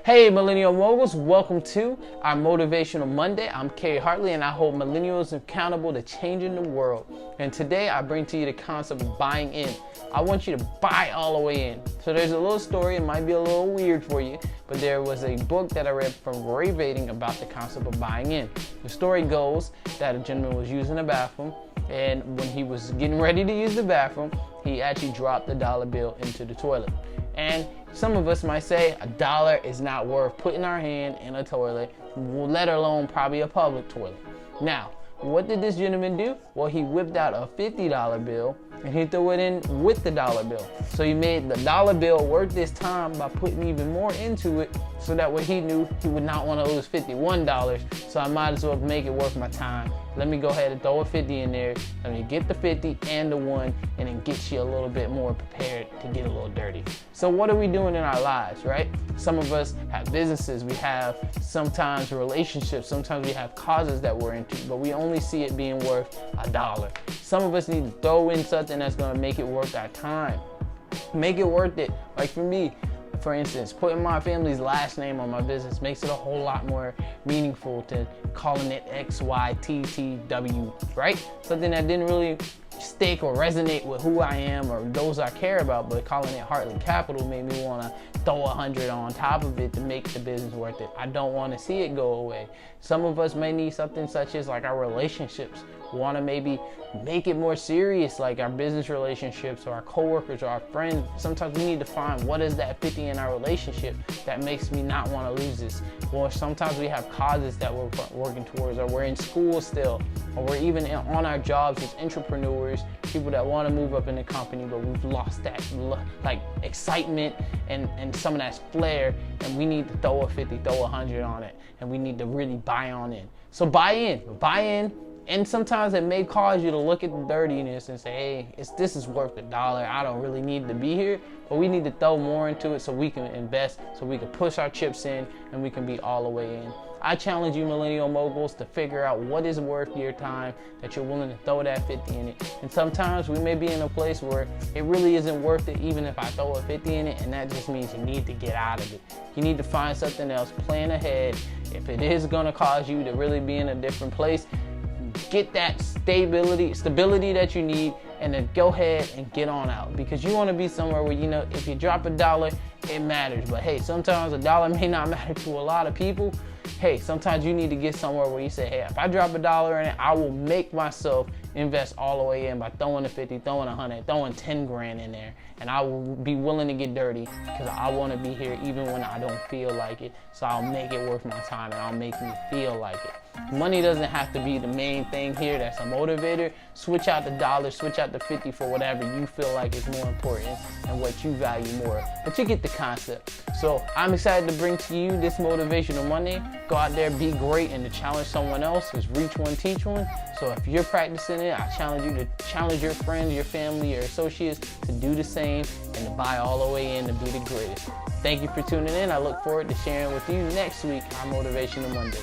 Hey Millennial Moguls, welcome to our Motivational Monday. I'm Kerry Hartley and I hold millennials accountable to changing the world. And today I bring to you the concept of buying in. I want you to buy all the way in. So there's a little story, it might be a little weird for you, but there was a book that I read from Ray Vading about the concept of buying in. The story goes that a gentleman was using a bathroom, and when he was getting ready to use the bathroom, he actually dropped the dollar bill into the toilet. And some of us might say $1 is not worth putting our hand in a toilet, let alone probably a public toilet. Now, what did this gentleman do? Well, he whipped out a $50 bill and he threw it in with the dollar bill. So he made the dollar bill worth his time by putting even more into it, so that way he knew he would not want to lose $51. So I might as well make it worth my time. Let me go ahead and throw a 50 in there. Let me get the 50 and the 1, and then get you a little bit more prepared to get a little dirty. So what are we doing in our lives, right? Some of us have businesses, we have sometimes relationships, sometimes we have causes that we're into, but we only see it being worth $1. Some of us need to throw in something that's gonna make it worth our time. Make it worth it. Like for me, for instance, putting my family's last name on my business makes it a whole lot more meaningful to calling it XYTTW, right? Something that didn't really stick or resonate with who I am or those I care about, but calling it Hartley Capital made me want to throw 100 on top of it to make the business worth it. I don't want to see it go away. Some of us may need something such as like our relationships. We want to maybe make it more serious, like our business relationships or our coworkers or our friends. Sometimes we need to find what is that 50 in our relationship that makes me not want to lose this. Or sometimes we have causes that we're working towards, or we're in school still, or we're even on our jobs as entrepreneurs, people that want to move up in the company, but we've lost that like excitement and some of that flair, and we need to throw a 50, throw 100 on it, and we need to really buy on in. So buy in. And sometimes it may cause you to look at the dirtiness and say, hey, this is worth $1. I don't really need to be here, but we need to throw more into it so we can invest, so we can push our chips in, and we can be all the way in. I challenge you millennial moguls to figure out what is worth your time, that you're willing to throw that 50 in it. And sometimes we may be in a place where it really isn't worth it, even if I throw a 50 in it, and that just means you need to get out of it. You need to find something else, plan ahead. If it is gonna cause you to really be in a different place, get that stability that you need, and then go ahead and get on out, because you want to be somewhere where, you know, if you drop $1, it matters. But hey, sometimes $1 may not matter to a lot of people. Hey, sometimes you need to get somewhere where you say, hey, if I drop $1 in it, I will make myself invest all the way in by throwing a 50, throwing 100, throwing 10 grand in there, and I will be willing to get dirty because I want to be here even when I don't feel like it. So I'll make it worth my time, and I'll make me feel like it. Money doesn't have to be the main thing here that's a motivator. Switch out the dollar, switch out the 50 for whatever you feel like is more important and what you value more. But you get the concept. So I'm excited to bring to you this Motivational Monday. Go out there, be great, and to challenge someone else is reach one, teach one. So if you're practicing it, I challenge you to challenge your friends, your family, your associates to do the same and to buy all the way in to be the greatest. Thank you for tuning in. I look forward to sharing with you next week on Motivational Monday.